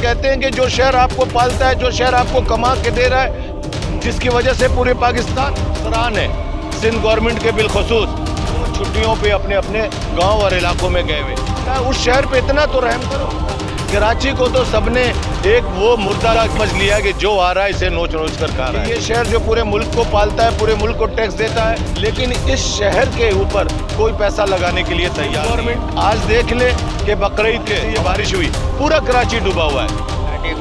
कहते हैं कि जो शहर आपको पालता है, जो शहर आपको कमा के दे रहा है, जिसकी वजह से पूरे पाकिस्तान सराहन है, सिंध गवर्नमेंट के बिलखसूस छुट्टियों पे अपने अपने गांव और इलाकों में गए हुए। उस शहर पे इतना तो रहम करो। कराची को तो सबने एक वो मुर्दा समझ लिया कि जो आ रहा है इसे नोच नोच कर खा रहा है। ये शहर जो पूरे मुल्क को पालता है, पूरे मुल्क को टैक्स देता है, लेकिन इस शहर के ऊपर कोई पैसा लगाने के लिए तैयार नहीं। गवर्नमेंट आज देख ले कि बकरीद के ये बारिश हुई, पूरा कराची डूबा हुआ है।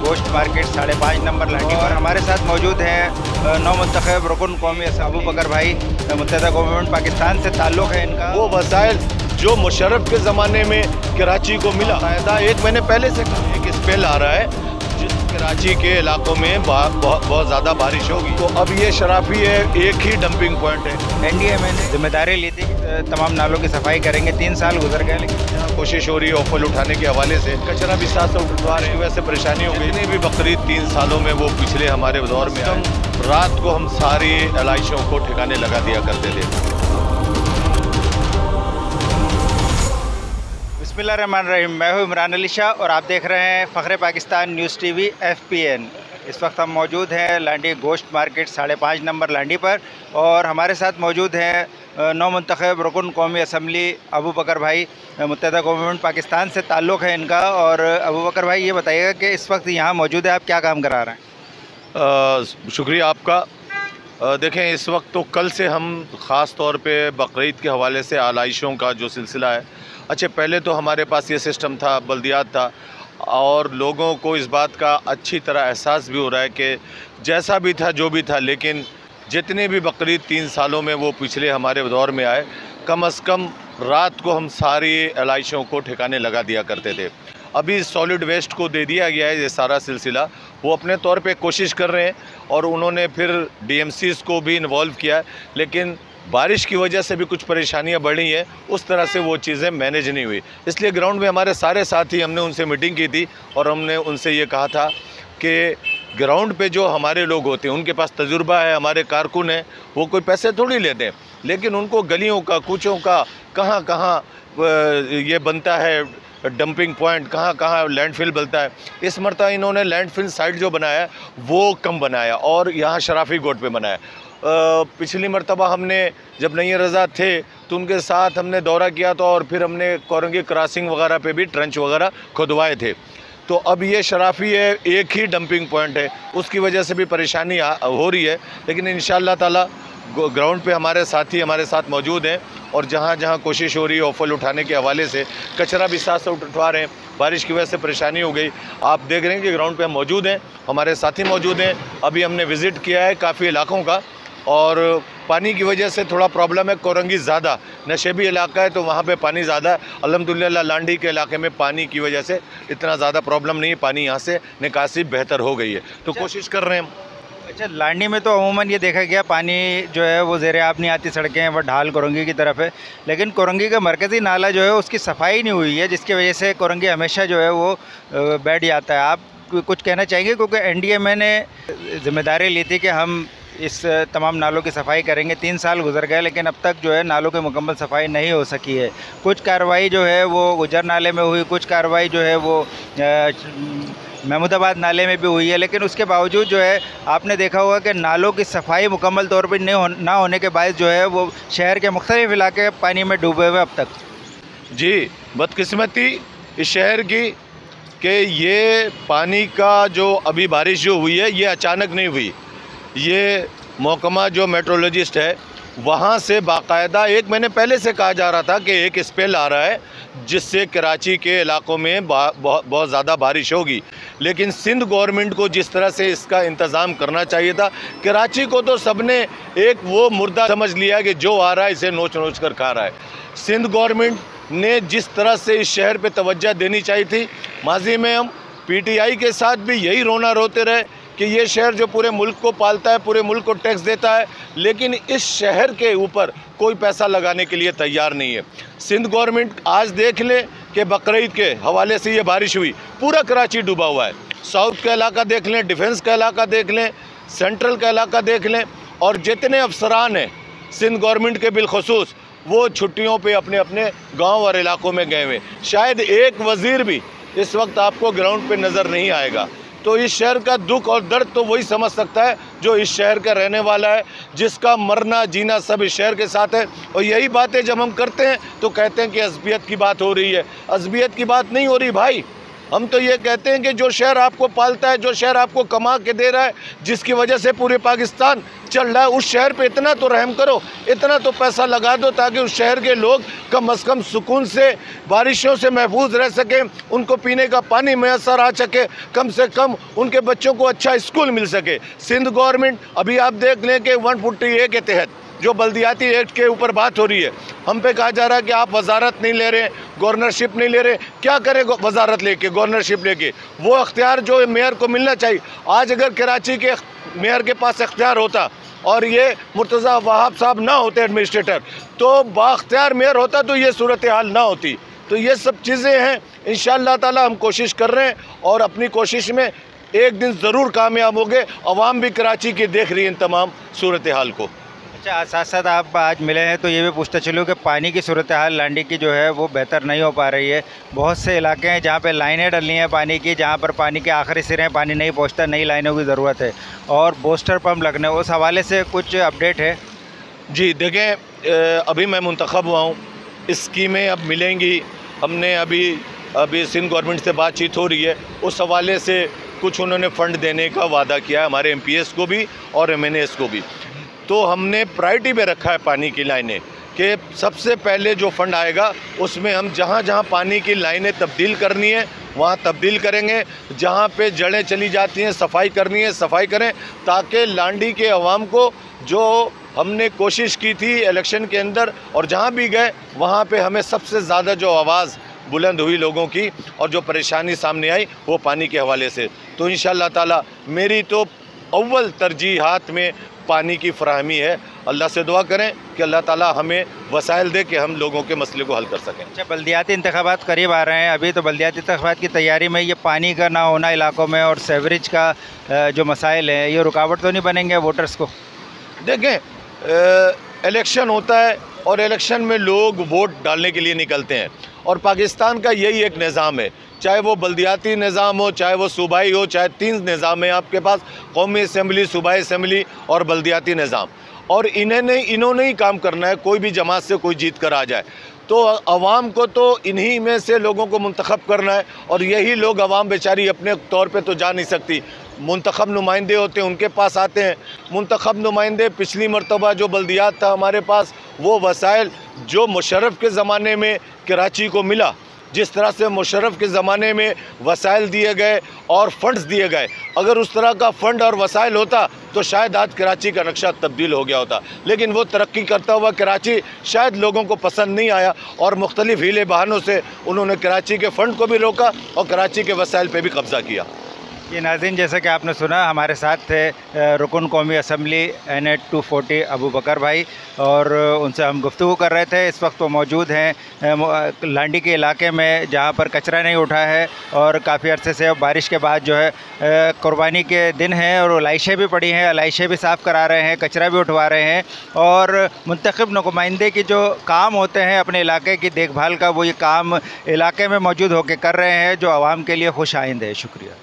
गोश्त मार्केट 5.5 नंबर लाठी पर हमारे साथ मौजूद हैं नौ मुंतखब रुकन कौमी अबू बकर भाई, मुत्तहिदा गवर्नमेंट पाकिस्तान से ताल्लुक़ है इनका। वो वसाइल जो मुशर्रफ के ज़माने में कराची को मिला, फायदा 1 महीने पहले से एक स्पेल आ रहा है जिस कराची के इलाकों में बहुत ज़्यादा बारिश होगी। तो अब ये शराफी है, एक ही डंपिंग पॉइंट है। NDMA ने जिम्मेदारी ली थी कि तमाम नालों की सफाई करेंगे, 3 साल गुजर गए, लेकिन कोशिश हो रही है ऑफल उठाने के हवाले से। कचरा भी साथ से उठवा रहे हैं, वैसे परेशानी हो गई। जितनी भी बकरीद 3 सालों में वो पिछले हमारे दौर में रात को हम सारी एलाइशों को ठिकाने लगा दिया करते थे। बिस्मिल्लाहिर्रहमानिर्रहीम, मैं हूँ इमरान अली शाह और आप देख रहे हैं फ़ख्र पाकिस्तान न्यूज़ TV FPN। इस वक्त हम मौजूद हैं लांडी गोश्त मार्केट 5.5 नंबर लांडी पर और हमारे साथ मौजूद हैं नौ मुंतखब रुकन कौमी असम्बली अबू बकर भाई, मुत्तहिदा गवर्नमेंट पाकिस्तान से ताल्लुक़ है इनका। और अबू बकर भाई, ये बताइएगा कि इस वक्त यहाँ मौजूद है, आप क्या काम करा रहे हैं? शुक्रिया आपका। देखें, इस वक्त तो कल से हम ख़ास तौर पे बकरीद के हवाले से आलाइशों का जो सिलसिला है, अच्छा पहले तो हमारे पास ये सिस्टम था, बल्दियात था, और लोगों को इस बात का अच्छी तरह एहसास भी हो रहा है कि जैसा भी था जो भी था, लेकिन जितने भी बकरीद 3 सालों में वो पिछले हमारे दौर में आए, कम अज़ कम रात को हम सारी एलाइशों को ठिकाने लगा दिया करते थे। अभी सॉलिड वेस्ट को दे दिया गया है ये सारा सिलसिला, वो अपने तौर पे कोशिश कर रहे हैं और उन्होंने फिर DMCs को भी इन्वॉल्व किया है, लेकिन बारिश की वजह से भी कुछ परेशानियां बढ़ी हैं, उस तरह से वो चीज़ें मैनेज नहीं हुई। इसलिए ग्राउंड में हमारे सारे साथी, हमने उनसे मीटिंग की थी और हमने उनसे ये कहा था कि ग्राउंड पे जो हमारे लोग होते हैं उनके पास तजुर्बा है, हमारे कारकुन हैं, वो कोई पैसे थोड़ी लेते हैं, लेकिन उनको गलियों का, कूचों का, कहाँ कहाँ ये बनता है डंपिंग पॉइंट, कहाँ कहाँ लैंडफिल बनता है, इस मरतबा इन्होंने लैंडफिल साइट जो बनाया है वो कम बनाया और यहाँ शराफी गोट पे बनाया। पिछली मरतबा हमने जब नई रज़ा थे तो उनके साथ हमने दौरा किया था और फिर हमने कोरंगी क्रॉसिंग वगैरह पे भी ट्रंच वगैरह खुदवाए थे। तो अब ये शराफी है, एक ही डंपिंग पॉइंट है, उसकी वजह से भी परेशानी हो रही है, लेकिन इंशाअल्लाह ताला ग्राउंड पे हमारे साथी हमारे साथ मौजूद हैं और जहाँ जहाँ कोशिश हो रही है ऑफल उठाने के हवाले से, कचरा भी साथ से उठवा रहे हैं। बारिश की वजह से परेशानी हो गई, आप देख रहे हैं कि ग्राउंड पे हम मौजूद हैं, हमारे साथी मौजूद हैं। अभी हमने विज़िट किया है काफ़ी इलाकों का और पानी की वजह से थोड़ा प्रॉब्लम है। कोरंगी ज़्यादा नशेबी इलाका है तो वहाँ पे पानी ज़्यादा है। अल्हम्दुलिल्लाह लांडी के इलाके में पानी की वजह से इतना ज़्यादा प्रॉब्लम नहीं है, पानी यहाँ से निकासी बेहतर हो गई है, तो कोशिश कर रहे हैं हम। अच्छा, लांडी में तो अमूमन ये देखा गया पानी जो है वो ज़ेरे आब नहीं आती सड़कें हैं, वह ढाल कोरंगी की तरफ है, लेकिन कोरंगी का मरकज़ी नाला जो है उसकी सफाई नहीं हुई है, जिसकी वजह से कोरंगी हमेशा जो है वो बैठ जाता है। आप कुछ कहना चाहेंगे? क्योंकि NDMA ने जिम्मेदारी ली थी कि हम इस तमाम नालों की सफाई करेंगे, 3 साल गुजर गए, लेकिन अब तक जो है नालों की मुकम्मल सफाई नहीं हो सकी है। कुछ कार्रवाई जो है वो गुजर नाले में हुई, कुछ कार्रवाई जो है वो महमूदाबाद नाले में भी हुई है, लेकिन उसके बावजूद जो है आपने देखा होगा कि नालों की सफाई मुकम्मल तौर पर ना होने के बाद जो है वो शहर के मुख्तलिफ इलाके पानी में डूबे हुए अब तक। जी, बदकिस्मती इस शहर की कि ये पानी का जो अभी बारिश जो हुई है ये अचानक नहीं हुई, ये महकमा जो मेट्रोलॉजिस्ट है वहाँ से बाकायदा 1 महीने पहले से कहा जा रहा था कि एक स्पेल आ रहा है जिससे कराची के इलाकों में बहुत ज़्यादा बारिश होगी, लेकिन सिंध गवर्नमेंट को जिस तरह से इसका इंतज़ाम करना चाहिए था, कराची को तो सबने एक वो मुर्दा समझ लिया कि जो आ रहा है इसे नोच नोच कर खा रहा है। सिंध गवर्नमेंट ने जिस तरह से इस शहर पे तवज्जो देनी चाहिए थी, माजी में हम PTI के साथ भी यही रोना रोते रहे कि ये शहर जो पूरे मुल्क को पालता है, पूरे मुल्क को टैक्स देता है, लेकिन इस शहर के ऊपर कोई पैसा लगाने के लिए तैयार नहीं है। सिंध गवर्नमेंट आज देख ले कि बकरीद के हवाले से ये बारिश हुई, पूरा कराची डूबा हुआ है। साउथ का इलाका देख लें, डिफेंस का इलाका देख लें, सेंट्रल का इलाका देख लें, और जितने अफसरान हैं सिंध गवर्नमेंट के बिलखसूस वो छुट्टियों पे अपने अपने गांव और इलाकों में गए हुए। शायद एक वज़ीर भी इस वक्त आपको ग्राउंड पे नज़र नहीं आएगा। तो इस शहर का दुख और दर्द तो वही समझ सकता है जो इस शहर का रहने वाला है, जिसका मरना जीना सब इस शहर के साथ है। और यही बातें जब हम करते हैं तो कहते हैं कि अज़बियत की बात हो रही है। अज़बियत की बात नहीं हो रही भाई, हम तो ये कहते हैं कि जो शहर आपको पालता है, जो शहर आपको कमा के दे रहा है, जिसकी वजह से पूरे पाकिस्तान चल रहा है, उस शहर पे इतना तो रहम करो, इतना तो पैसा लगा दो ताकि उस शहर के लोग कम से कम सुकून से बारिशों से महफूज रह सकें, उनको पीने का पानी मैसर आ सके, कम से कम उनके बच्चों को अच्छा स्कूल मिल सके। सिंध गवर्नमेंट अभी आप देख लें कि 140A के तहत जो बल्दियाती एक्ट के ऊपर बात हो रही है, हम पे कहा जा रहा है कि आप वजारत नहीं ले रहे, गवर्नरशिप नहीं ले रहे। क्या करें वजारत लेके, गवर्नरशिप लेके? वो अख्तियार जो मेयर को मिलना चाहिए। आज अगर कराची के मेयर के पास अख्तियार होता और ये मुर्तज़ा वहाब साहब ना होते एडमिनिस्ट्रेटर, तो बाख्तियार मेयर होता तो ये सूरत हाल ना होती। तो ये सब चीज़ें हैं, इंशाअल्लाह ताला हम कोशिश कर रहे हैं और अपनी कोशिश में एक दिन ज़रूर कामयाब होंगे। अवाम भी कराची की देख रही है इन तमाम सूरत हाल को। अच्छा, साथ साथ आप आज मिले हैं तो ये भी पूछते चलूँ कि पानी की सूरत हाल लांडी की जो है वो बेहतर नहीं हो पा रही है। बहुत से इलाके हैं जहाँ पे लाइनें डलनी हैं पानी की, जहाँ पर पानी के आखिरी सिरे पानी नहीं पहुँचता, नई लाइनों की ज़रूरत है और बूस्टर पंप लगने, उस हवाले से कुछ अपडेट है? जी देखें, अभी मैं मुंतखब हुआ हूँ, स्कीमें अब मिलेंगी। हमने अभी सिंध गवर्नमेंट से बातचीत हो रही है, उस हवाले से कुछ उन्होंने फ़ंड देने का वादा किया है हमारे MPS को भी और MNAs को भी। तो हमने प्रायोरिटी में रखा है पानी की लाइनें कि सबसे पहले जो फ़ंड आएगा उसमें हम जहाँ जहाँ पानी की लाइनें तब्दील करनी है वहाँ तब्दील करेंगे, जहाँ पे जड़ें चली जाती हैं सफाई करनी है सफाई करें, ताकि लांडी के अवाम को जो हमने कोशिश की थी इलेक्शन के अंदर और जहाँ भी गए वहाँ पे हमें सबसे ज़्यादा जो आवाज़ बुलंद हुई लोगों की और जो परेशानी सामने आई वो पानी के हवाले से। तो इंशाअल्लाह ताला मेरी तो अव्वल तरजीहात में पानी की फराहमी है। अल्लाह से दुआ करें कि अल्लाह ताला हमें वसाइल दे कि हम लोगों के मसले को हल कर सकें। अच्छा, बल्दियाती इंतखाबात करीब आ रहे हैं, अभी तो बल्दियाती इंतखाबात की तैयारी में ये पानी का ना होना इलाकों में और सेवरेज का जो मसाइल हैं, ये रुकावट तो नहीं बनेंगे वोटर्स को? देखें, इलेक्शन होता है और इलेक्शन में लोग वोट डालने के लिए निकलते हैं और पाकिस्तान का यही एक निज़ाम है, चाहे वो बल्दियाती निज़ाम हो, चाहे वो सूबाई हो, चाहे 3 निज़ाम है आपके पास, कौमी असम्बली, सूबाई असम्बली और बल्दियाती निज़ाम। और इन्होंने ही काम करना है, कोई भी जमात से कोई जीत कर आ जाए तो अवाम को तो इन्हीं में से लोगों को मुंतखब करना है और यही लोग अवाम बेचारी अपने तौर पे तो जा नहीं सकती। मुंतखब नुमाइंदे होते हैं, उनके पास आते हैं। मुंतखब नुमाइंदे पिछली मरतबा जो बल्दियात था हमारे पास, वो वसाइल जो मुशर्रफ के ज़माने में कराची को मिला, जिस तरह से मुशर्रफ के ज़माने में वसाइल दिए गए और फंड्स दिए गए, अगर उस तरह का फ़ंड और वसाइल होता तो शायद आज कराची का नक्शा तब्दील हो गया होता। लेकिन वो तरक्की करता हुआ कराची शायद लोगों को पसंद नहीं आया और मुख्तलिफ हीले बहानों से उन्होंने कराची के फ़ंड को भी रोका और कराची के वसाइल पर भी कब्ज़ा किया। ये नाज़रीन, जैसा कि आपने सुना, हमारे साथ थे रुकन कौमी असम्बली NH 240 अबू बकर भाई और उनसे हम गुफ्तगू कर रहे थे। इस वक्त वो मौजूद हैं लांडी के इलाके में जहाँ पर कचरा नहीं उठा है और काफ़ी अरसे से बारिश के बाद जो है कुर्बानी के दिन हैं और लाइशें भी पड़ी हैं, लाइशें भी साफ़ करा रहे हैं, कचरा भी उठवा रहे हैं और मुंतखब नुमाइंदे की जो काम होते हैं अपने इलाके की देखभाल का, वो ये काम इलाके में मौजूद होकर कर रहे हैं जो आवाम के लिए खुश आइंद है। शुक्रिया।